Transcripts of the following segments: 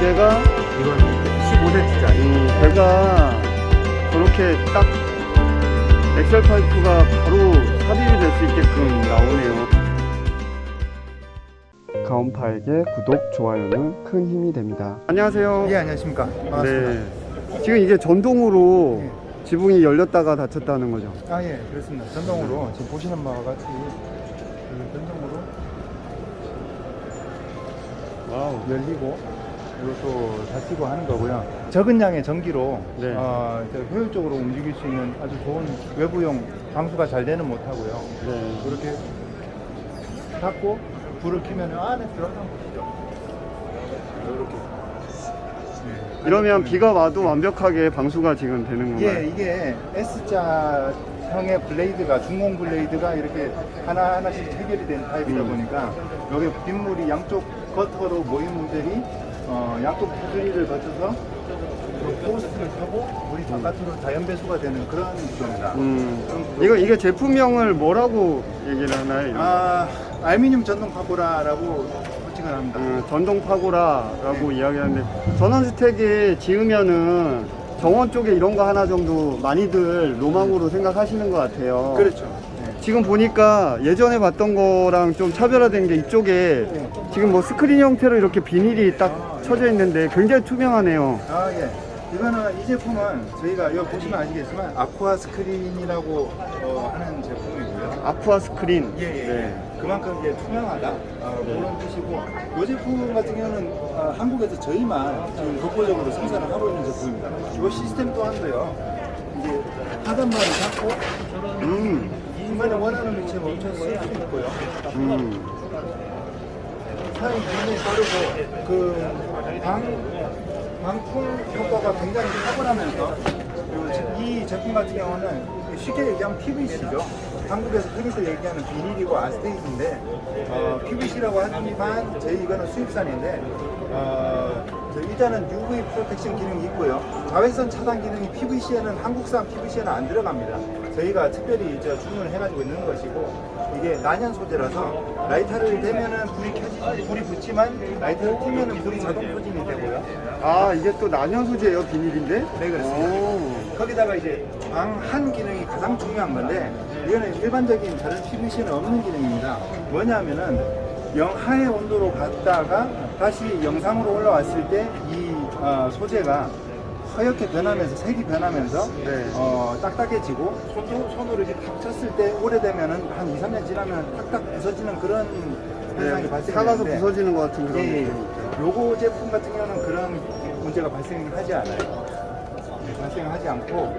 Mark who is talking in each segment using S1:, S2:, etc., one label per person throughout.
S1: 두께가
S2: 이건 15cm짜리.
S1: 배가 저렇게 딱 엑셀 파이프가 바로 삽입이 될 수 있게끔 나오네요. 가온파에게 구독, 좋아요는 큰 힘이 됩니다. 안녕하세요.
S2: 예, 안녕하십니까. 반갑습니다.
S1: 네. 지금 이게 전동으로
S2: 예.
S1: 지붕이 열렸다가 닫혔다는 거죠?
S2: 아, 예, 그렇습니다. 전동으로 지금 보시는 바와 같이 전동으로
S1: 와우.
S2: 열리고 이것도 닫히고 하는 거고요. 적은 양의 전기로
S1: 네.
S2: 효율적으로 움직일 수 있는 아주 좋은 외부용 방수가 잘 되는 못하고요.
S1: 네.
S2: 이렇게 닫고 불을 켜면 안에 들어가면 보시죠. 이렇게. 네.
S1: 이러면 비가 와도 완벽하게 방수가 지금 되는 건가요?
S2: 예, 이게 S자형의 블레이드가, 중공 블레이드가 이렇게 하나하나씩 체결이 된 타입이다 보니까 여기 빗물이 양쪽 겉으로 모인 물들이 양쪽 테두리를 거쳐서 포스트를 타고 물이 바깥으로 자연 배수가 되는 그런 구조입니다.
S1: 이게 제품명을 뭐라고 얘기를 하나요?
S2: 알루미늄 전동 파고라라고 호칭을 합니다.
S1: 전동 파고라라고 이야기하는데, 전원주택에 지으면은 정원 쪽에 이런 거 하나 정도 많이들 로망으로 생각하시는 것 같아요.
S2: 그렇죠.
S1: 지금 보니까 예전에 봤던 거랑 좀 차별화된 게 이쪽에
S2: 네.
S1: 지금 뭐 스크린 형태로 이렇게 비닐이 딱 쳐져 있는데 굉장히 투명하네요.
S2: 예. 이거는 이 제품은 저희가 여기 보시면 아시겠지만 아쿠아 스크린이라고 하는 제품이고요.
S1: 아쿠아 스크린.
S2: 예.
S1: 네.
S2: 그만큼 이제 투명하다 그런 뜻이고, 이 제품 같은 경우는 한국에서 저희만 지금 독보적으로 생산을 하고 있는 제품입니다. 이 시스템 또한도요. 이제 하단만을 잡고 중간에 원하는 위치에 멈춰서 쓸 수 있고요. 사용 굉장히 빠르고 방풍 효과가 굉장히 탁월하면서, 그리고 이 제품 같은 경우는 쉽게 얘기하면 PVC죠. 한국에서 흔히들 얘기하는 비닐이고 아스테이트인데 PVC라고 하지만 저희 이거는 수입산인데 일단은 UV 프로텍션 기능이 있고요. 자외선 차단 기능이 PVC에는, 한국산 PVC에는 안 들어갑니다. 저희가 특별히 주문을 해가지고 있는 것이고, 이게 난연 소재라서 라이터를 대면은 불이 붙지만 라이터를 끄면은 불이 자동 켜짐이 되고요.
S1: 이게 또 난연 소재예요, 비닐인데?
S2: 네, 그렇습니다. 거기다가 이제 방한 기능이 가장 중요한 건데, 이거는 일반적인 다른 PVC는 없는 기능입니다. 뭐냐면은 영하의 온도로 갔다가 다시 영상으로 올라왔을 때 이 소재가 하얗게 변하면서, 색이 변하면서
S1: 네.
S2: 딱딱해지고, 손으로 이렇게 탁 쳤을 때 오래되면은 한 2, 3년 지나면 탁탁 부서지는 그런 현상이 발생하는데,
S1: 사가서 부서지는 것 같은 그런
S2: 예,
S1: 느낌.
S2: 요거 제품 같은 경우는 그런 문제가 발생하지 않아요. 네, 발생하지 않고,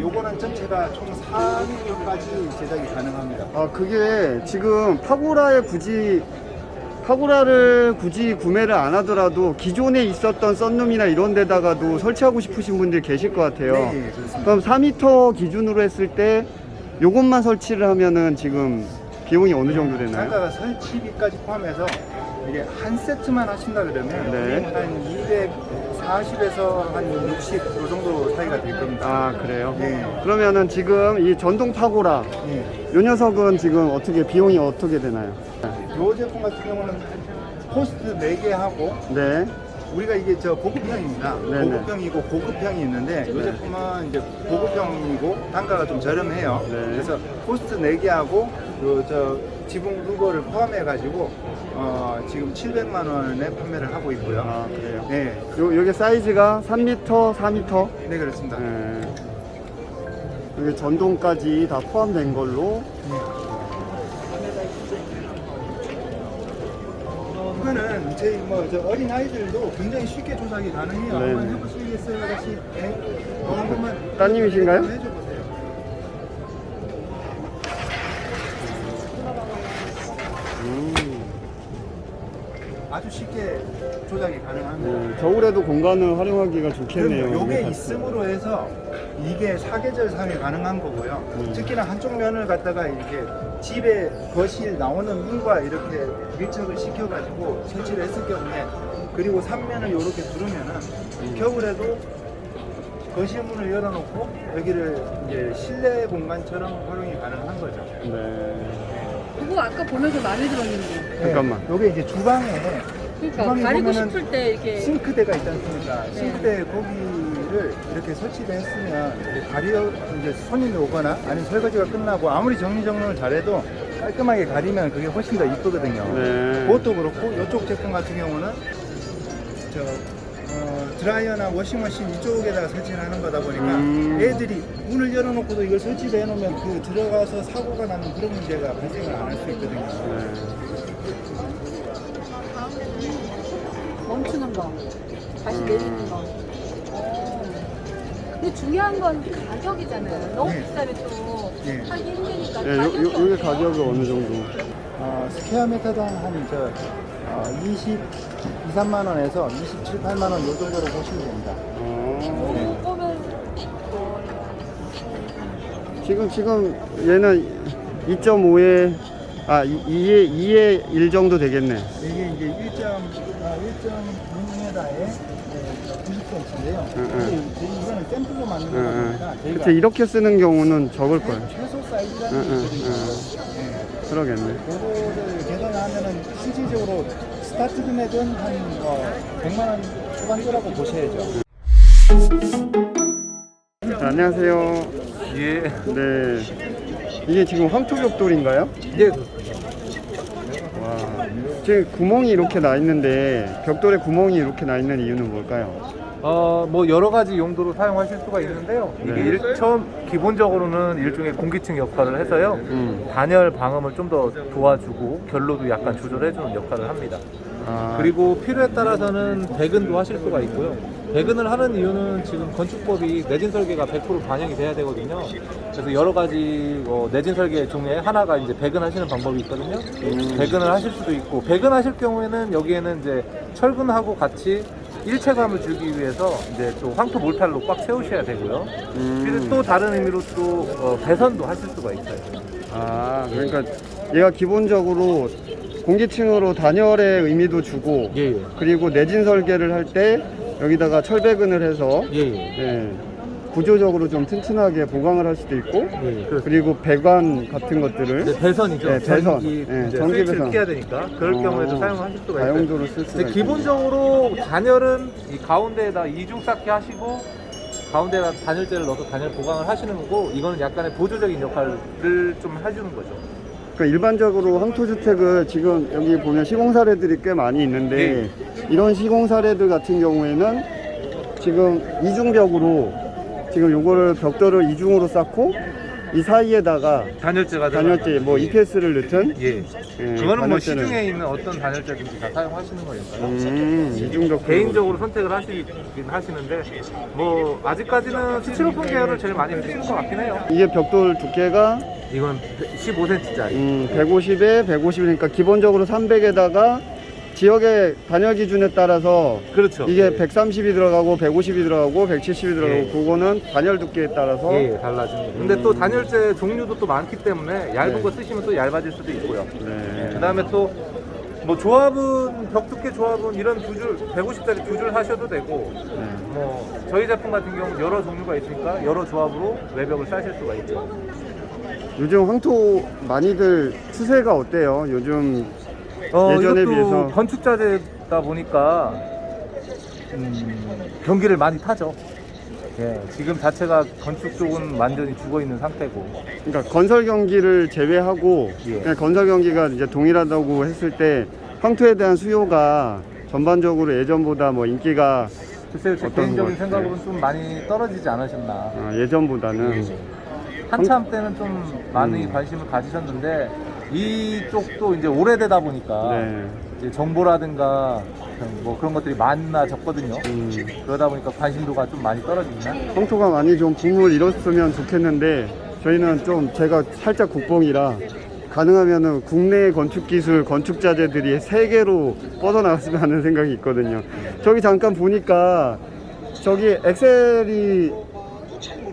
S2: 요거는 전체가 총 4m까지 제작이 가능합니다.
S1: 그게 지금 파고라를 굳이 구매를 안 하더라도 기존에 있었던 썬룸이나 이런 데다가도 설치하고 싶으신 분들 계실 것 같아요.
S2: 네, 좋습니다.
S1: 그럼 4m 기준으로 했을 때 요것만 설치를 하면은 지금 비용이 어느 정도 되나요?
S2: 단가가 설치비까지 포함해서 이게 한 세트만 하신다 그러면
S1: 네.
S2: 한 240에서 한 60 요 정도 차이가 될 겁니다.
S1: 그래요?
S2: 네.
S1: 그러면은 지금 이 전동 파고라
S2: 예.
S1: 요 녀석은 지금 비용이 어떻게 되나요?
S2: 요 제품 같은 경우는 포스트 4개 하고,
S1: 네.
S2: 우리가 이게 고급형입니다.
S1: 네네.
S2: 고급형이고 고급형이 있는데, 이 제품은 이제 고급형이고 단가가 좀 저렴해요.
S1: 네.
S2: 그래서 포스트 4개 하고 지붕 루버를 포함해 가지고 지금 700만 원에 판매를 하고 있고요.
S1: 그래요?
S2: 네,
S1: 요게 사이즈가 3m, 4m.
S2: 네 그렇습니다.
S1: 여기 전동까지 다 포함된 걸로.
S2: 이거는 저희 어린 아이들도 굉장히 쉽게 조작이 가능해요.
S1: 네네.
S2: 한번 해보시겠어요, 아가씨? 네. 한 번만
S1: 따님이신가요?
S2: 해줘보세요. 아주 쉽게 조작이 가능합니다.
S1: 겨울에도 공간을 활용하기가 좋겠네요.
S2: 그럼요. 요게
S1: 이게
S2: 있음으로 해서 이게 사계절 사용이 가능한 거고요. 특히나 한쪽 면을 갖다가 이렇게 집에 거실 나오는 문과 이렇게 밀착을 시켜가지고 설치를 했을 경우에, 그리고 3면을 이렇게 두르면은 겨울에도 거실 문을 열어놓고 여기를 이제 실내 공간처럼 활용이 가능한 거죠.
S1: 네.
S3: 그거 아까 보면서 마음에 들었는데.
S1: 잠깐만.
S2: 요게 이제 주방에
S3: 그러니까
S2: 주방에
S3: 가리고
S2: 보면은
S3: 싶을 때 이렇게
S2: 싱크대가 있지 않습니까?
S3: 네.
S2: 싱크대 거기를 이렇게 설치를 했으면 이제 가려 이제 손님이 오거나 아니면 설거지가 끝나고 아무리 정리정돈을 잘해도 깔끔하게 가리면 그게 훨씬 더 이쁘거든요.
S1: 네.
S2: 그것도 그렇고 이쪽 제품 같은 경우는 드라이어나 워싱머신 이쪽에다가 설치를 하는 거다 보니까 애들이 문을 열어놓고도 이걸 설치를 해놓으면 그 들어가서 사고가 나는 그런 문제가 발생을 안 할 수 있거든요.
S3: 멈추는 거, 다시 내리는 거. 근데 중요한 건 가격이잖아요. 너무
S2: 네.
S3: 비싸면 또
S2: 네.
S3: 하기 힘드니까.
S1: 네,
S3: 가격이
S1: 요게
S3: 어때요?
S1: 가격이 어느 정도?
S2: 스퀘어 미터당 한 22, 3만 원에서 27, 8만 원 요 정도로 보시면 됩니다.
S3: 요거면
S2: 네.
S1: 지금 얘는 2.5에 2에 1 정도 되겠네.
S2: 이게 이제 1.6m에 90cm인데요. 이거는 샘플로 만든 거다 보니까
S1: 그치,
S2: 저희가
S1: 이렇게 쓰는 경우는 적을 거예요.
S2: 최소 사이즈라는 게 있거든요. 네.
S1: 그러겠네.
S2: 그거를 계산하면은 실질적으로 스타트 금액은 한 100만 원 초반대라고 보셔야죠.
S1: 자, 안녕하세요.
S4: 예.
S1: 네. 이게 지금 황토벽돌인가요?
S4: 예.
S1: 와. 지금 구멍이 이렇게 나 있는데 벽돌에 구멍이 이렇게 나 있는 이유는 뭘까요?
S4: 뭐 여러 가지 용도로 사용하실 수가 있는데요. 이게
S1: 네.
S4: 처음 기본적으로는 일종의 공기층 역할을 해서요. 단열 방음을 좀 더 도와주고 결로도 약간 조절해주는 역할을 합니다. 그리고 필요에 따라서는 배근도 하실 수가 있고요. 배근을 하는 이유는 지금 건축법이 내진 설계가 100% 반영이 돼야 되거든요. 그래서 여러 가지 내진 설계 중에 하나가 이제 배근하시는 방법이 있거든요. 배근을 하실 수도 있고, 배근하실 경우에는 여기에는 이제 철근하고 같이 일체감을 주기 위해서 이제 또 황토 몰탈로 꽉 채우셔야 되고요. 그리고 또 다른 의미로 또 배선도 하실 수가 있어요.
S1: 그러니까 얘가 기본적으로 공기층으로 단열의 의미도 주고
S4: 예.
S1: 그리고 내진 설계를 할 때 여기다가 철배근을 해서
S4: 예.
S1: 예, 구조적으로 좀 튼튼하게 보강을 할 수도 있고
S4: 예.
S1: 그리고 배관 같은 것들을
S4: 이제 배선이죠.
S1: 네, 배선.
S4: 전기,
S1: 네,
S4: 이제
S1: 전기
S4: 스위치를
S1: 배선.
S4: 켜야 되니까 그럴 경우에도 사용하실 수가 있어요.
S1: 다용도로 쓸 수가
S4: 근데
S1: 있고.
S4: 기본적으로 단열은 이 가운데에다 이중 쌓기 하시고 가운데에다 단열재를 넣어서 단열 보강을 하시는 거고, 이거는 약간의 보조적인 역할을 좀 해주는 거죠.
S1: 그러니까 일반적으로 황토주택을 지금 여기 보면 시공 사례들이 꽤 많이 있는데 이런 시공 사례들 같은 경우에는 지금 이중벽으로 지금 요거를 벽돌을 이중으로 쌓고 이 사이에다가
S4: 단열재가
S1: 단열재 뭐 EPS를 넣든
S4: 예.
S1: 예,
S4: 그거는 뭐
S1: 단열재는-
S4: 시중에 있는 어떤 단열재든지 다 사용하시는 거니까요.
S1: 이중벽
S4: 개인적으로 선택을 하시긴 하시는데 뭐 아직까지는 스티로폼 계열을 제일 많이 쓰시는 것 같긴 해요.
S1: 이게 벽돌 두께가
S4: 이건 15cm짜리.
S1: 150에 150이니까 기본적으로 300에다가 지역의 단열 기준에 따라서
S4: 그렇죠.
S1: 이게
S4: 예.
S1: 130이 들어가고 150이 들어가고 170이 들어가고
S4: 예.
S1: 그거는 단열 두께에 따라서
S4: 예, 달라지는 거죠. 근데 또 단열재 종류도 또 많기 때문에 얇은
S1: 네.
S4: 거 쓰시면 또 얇아질 수도 있고요.
S1: 네.
S4: 그 다음에 또 뭐 조합은 벽 두께 조합은 이런 두 줄 150짜리 두 줄 하셔도 되고
S1: 네.
S4: 뭐 저희 제품 같은 경우 여러 종류가 있으니까 여러 조합으로 외벽을 싸실 수가 있죠.
S1: 요즘 황토 많이들 추세가 어때요? 요즘 예전에
S4: 이것도
S1: 비해서
S4: 건축자재다 보니까 경기를 많이 타죠. 예, 지금 자체가 건축 쪽은 완전히 죽어 있는 상태고.
S1: 그러니까 건설 경기를 제외하고
S4: 예.
S1: 그냥 건설 경기가 이제 동일하다고 했을 때 황토에 대한 수요가 전반적으로 예전보다 뭐 인기가
S4: 글쎄요, 제
S1: 어떤
S4: 개인적인
S1: 것
S4: 생각으로는
S1: 같아요?
S4: 좀 많이 떨어지지 않으셨나.
S1: 예전보다는
S4: 한참 때는 좀 많이 관심을 가지셨는데 이쪽도 이제 오래되다 보니까
S1: 네.
S4: 이제 정보라든가 뭐 그런 것들이 많아졌거든요. 그러다 보니까 관심도가 좀 많이 떨어지나?
S1: 황토가 많이 좀 붐을 일었으면 좋겠는데 저희는 좀 제가 살짝 국뽕이라 가능하면은 국내 건축 기술 건축 자재들이 세계로 뻗어나갔으면 하는 생각이 있거든요. 저기 잠깐 보니까 저기 엑셀이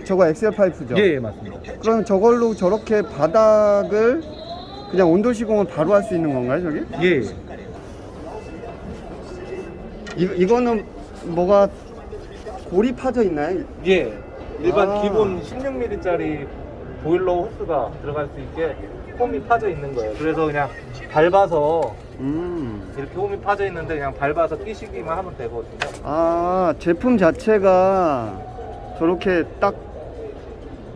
S1: 저거 엑셀 파이프죠?
S4: 예, 맞습니다.
S1: 그럼 저걸로 저렇게 바닥을 그냥 온돌 시공을 바로 할 수 있는 건가요, 저기?
S4: 예.
S1: 이거는 뭐가 골이 파져 있나요?
S4: 예. 일반
S1: 아.
S4: 기본 16mm짜리 보일러 호스가 들어갈 수 있게 홈이 파져 있는 거예요. 그래서 그냥 밟아서 이렇게 홈이 파져 있는데 그냥 밟아서 끼시기만 하면 되거든요.
S1: 아, 제품 자체가 저렇게 딱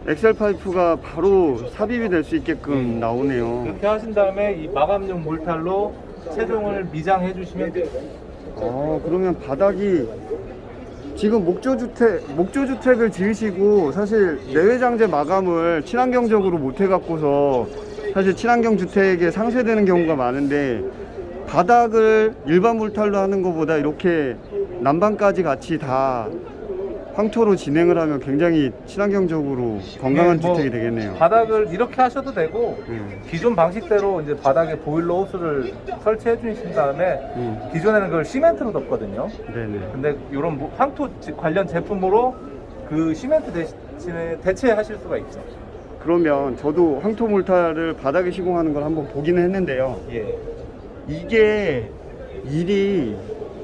S1: 엑셀 파이프가 바로 삽입이 될 수 있게끔 나오네요.
S4: 이렇게 하신 다음에 이 마감용 몰탈로 최종을 미장해 주시면 돼요.
S1: 그러면 바닥이 지금 목조주택을 지으시고 사실 내외장재 마감을 친환경적으로 못 해갖고서 사실 친환경 주택에 상쇄되는 경우가 많은데 바닥을 일반 몰탈로 하는 것보다 이렇게 난방까지 같이 다 황토로 진행을 하면 굉장히 친환경적으로 건강한
S4: 네, 뭐
S1: 주택이 되겠네요.
S4: 바닥을 이렇게 하셔도 되고
S1: 음.
S4: 기존 방식대로 이제 바닥에 보일러 호스를 설치해 주신 다음에 기존에는 그걸 시멘트로 덮거든요.
S1: 네네.
S4: 근데 이런 황토 관련 제품으로 그 시멘트 대신에 대체하실 수가 있죠.
S1: 그러면 저도 황토 몰탈을 바닥에 시공하는 걸 한번 보기는 했는데요.
S4: 예.
S1: 이게 일이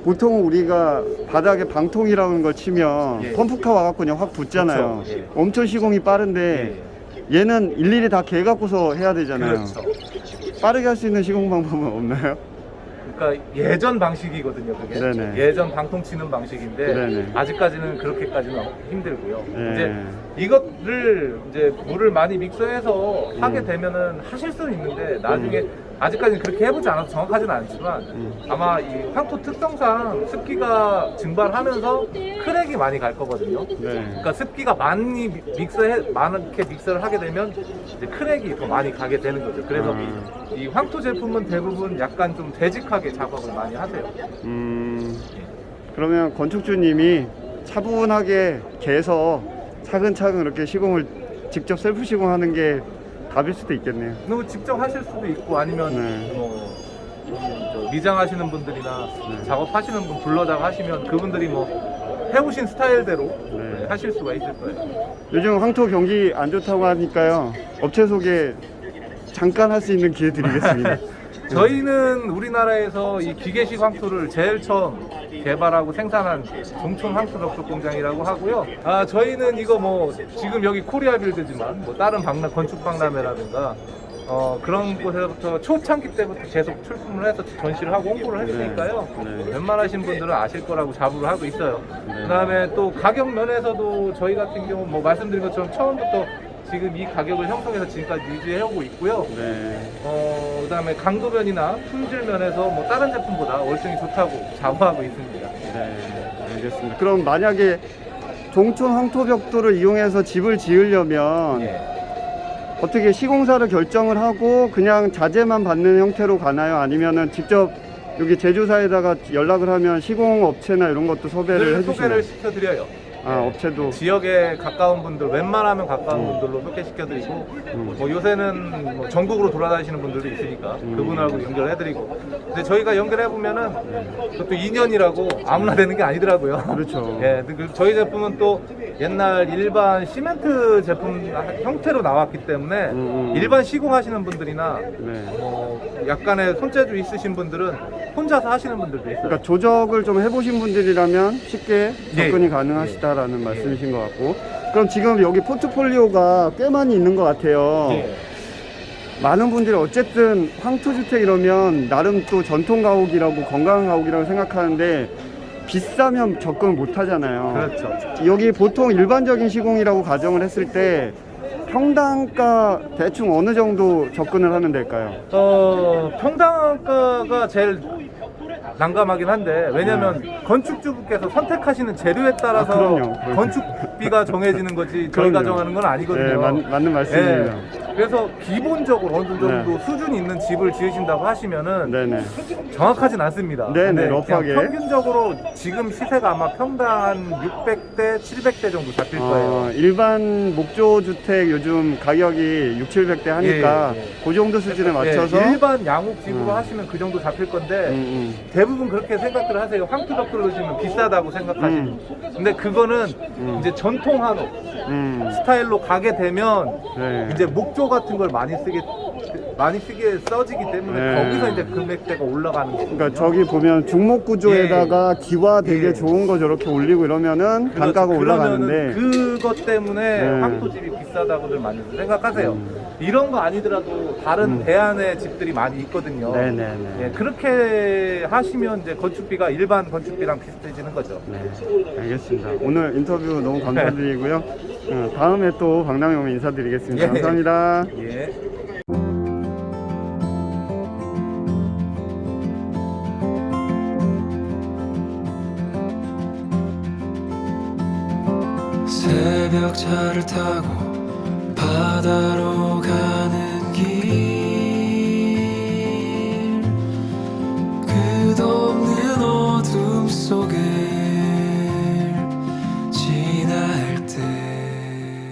S1: 보통 우리가 바닥에 방통이라는 걸 치면
S4: 예.
S1: 펌프카 와갖고 그냥 확 붙잖아요.
S4: 그렇죠. 예.
S1: 엄청 시공이 빠른데 얘는 일일이 다 개갖고서 해야 되잖아요.
S4: 그렇죠.
S1: 빠르게 할 수 있는 시공 방법은 없나요?
S4: 그러니까 예전 방식이거든요, 그게.
S1: 네네.
S4: 예전 방통 치는 방식인데
S1: 네네.
S4: 아직까지는 그렇게까지는 힘들고요.
S1: 네.
S4: 이제 이것을 이제 물을 많이 믹서해서 하게 되면은 하실 수는 있는데 나중에 아직까지는 그렇게 해보지 않아서 정확하지는 않지만 아마 이 황토 특성상 습기가 증발하면서 크랙이 많이 갈 거거든요.
S1: 네.
S4: 그러니까 습기가 많이 많게 믹서를 하게 되면 이제 크랙이 더 많이 가게 되는 거죠. 그래서 이 황토 제품은 대부분 약간 좀 되직하게 작업을 많이 하세요.
S1: 그러면 건축주님이 차분하게 개서 차근차근 이렇게 시공을 직접 셀프 시공하는 게 답일 수도 있겠네요.
S4: 뭐 직접 하실 수도 있고 아니면
S1: 네.
S4: 뭐 미장하시는 분들이나 작업하시는 분 불러다가 하시면 그분들이 뭐 해오신 스타일대로
S1: 네.
S4: 하실 수가 있을 거예요.
S1: 요즘 황토 경기 안 좋다고 하니까요. 업체 소개 잠깐 할 수 있는 기회 드리겠습니다.
S4: 저희는 우리나라에서 이 기계식 황토를 제일 처음 개발하고 생산한 종촌 황토 벽돌 공장이라고 하고요. 저희는 이거 뭐 지금 여기 코리아 빌드지만 뭐 다른 건축 박람회라든가 그런 곳에서부터 초창기 때부터 계속 출품을 해서 전시를 하고 홍보를 했으니까요.
S1: 네.
S4: 웬만하신 분들은 아실 거라고 자부를 하고 있어요.
S1: 네.
S4: 그다음에 또 가격 면에서도 저희 같은 경우 뭐 말씀드린 것처럼 처음부터 지금 이 가격을 형성해서 지금까지 유지해오고 있고요.
S1: 네.
S4: 그다음에 강도면이나 품질 면에서 뭐 다른 제품보다 월등히 좋다고 자부하고 있습니다.
S1: 네, 알겠습니다. 그럼 만약에 종촌 황토 벽돌을 이용해서 집을 지으려면
S4: 예.
S1: 어떻게 시공사를 결정을 하고 그냥 자재만 받는 형태로 가나요? 아니면은 직접 여기 제조사에다가 연락을 하면 시공업체나 이런 것도 섭외를 해주시나요?
S4: 소개를 시켜드려요.
S1: 업체도.
S4: 지역에 가까운 분들, 웬만하면 가까운 분들로 소개시켜드리고 뭐 요새는 뭐 전국으로 돌아다니시는 분들도 있으니까 그분하고 연결해드리고. 근데 저희가 연결해보면은 그것도 2년이라고 아무나 되는 게 아니더라고요.
S1: 그렇죠.
S4: 예, 저희 제품은 또 옛날 일반 시멘트 제품 형태로 나왔기 때문에 일반 시공하시는 분들이나
S1: 네.
S4: 뭐 약간의 손재주 있으신 분들은 혼자서 하시는 분들도 있어요.
S1: 그러니까 조적을 좀 해보신 분들이라면 쉽게 접근이
S4: 예.
S1: 가능하시다라는 말씀이신 것 같고, 그럼 지금 여기 포트폴리오가 꽤 많이 있는 것 같아요.
S4: 예.
S1: 많은 분들이 어쨌든 황토주택 이러면 나름 또 전통 가옥이라고 건강한 가옥이라고 생각하는데 비싸면 접근을 못 하잖아요.
S4: 그렇죠.
S1: 여기 보통 일반적인 시공이라고 가정을 했을 때 평당가 대충 어느 정도 접근을 하면 될까요?
S4: 평당가가 제일 난감하긴 한데 왜냐면 건축주분께서 선택하시는 재료에 따라서
S1: 그럼요.
S4: 건축비가 정해지는 거지 저희가
S1: 그럼요.
S4: 정하는 건 아니거든요.
S1: 네, 맞는 말씀입니다.
S4: 그래서 기본적으로 어느 정도
S1: 네.
S4: 수준이 있는 집을 지으신다고 하시면은
S1: 네네.
S4: 정확하진 않습니다.
S1: 네네,
S4: 근데 그냥
S1: 러프하게.
S4: 평균적으로 지금 시세가 아마 평당 한 600대, 700대 정도 잡힐 거예요.
S1: 일반 목조주택 요즘 가격이 6, 700대 하니까
S4: 예, 예.
S1: 그 정도 수준에 맞춰서
S4: 예, 일반 양옥집으로 하시면 그 정도 잡힐 건데 대부분 그렇게 생각들 하세요. 황토벽돌 넣으시면 비싸다고 생각하시는. 근데 그거는 이제 전통 한옥 스타일로 가게 되면
S1: 네.
S4: 이제 목조 같은 걸 많이 쓰게 많이 쓰기에 써지기 때문에
S1: 네.
S4: 거기서 이제 금액대가 올라가는 거거든요.
S1: 그러니까 저기 보면 중목 구조에다가 기와 되게
S4: 예.
S1: 좋은 거 저렇게 올리고 이러면은 단가가
S4: 그러면은
S1: 올라가는데
S4: 그것 때문에
S1: 네.
S4: 황토집이 비싸다고들 많이 생각하세요. 이런 거 아니더라도 다른 대안의 집들이 많이 있거든요.
S1: 네네네.
S4: 예, 그렇게 하시면 이제 건축비가 일반 건축비랑 비슷해지는 거죠.
S1: 네, 알겠습니다. 오늘 인터뷰 너무 감사드리고요. 다음에 또 박람회 오면 인사드리겠습니다.
S4: 예.
S1: 감사합니다.
S4: 예.
S5: 새벽차를 타고 바다로 가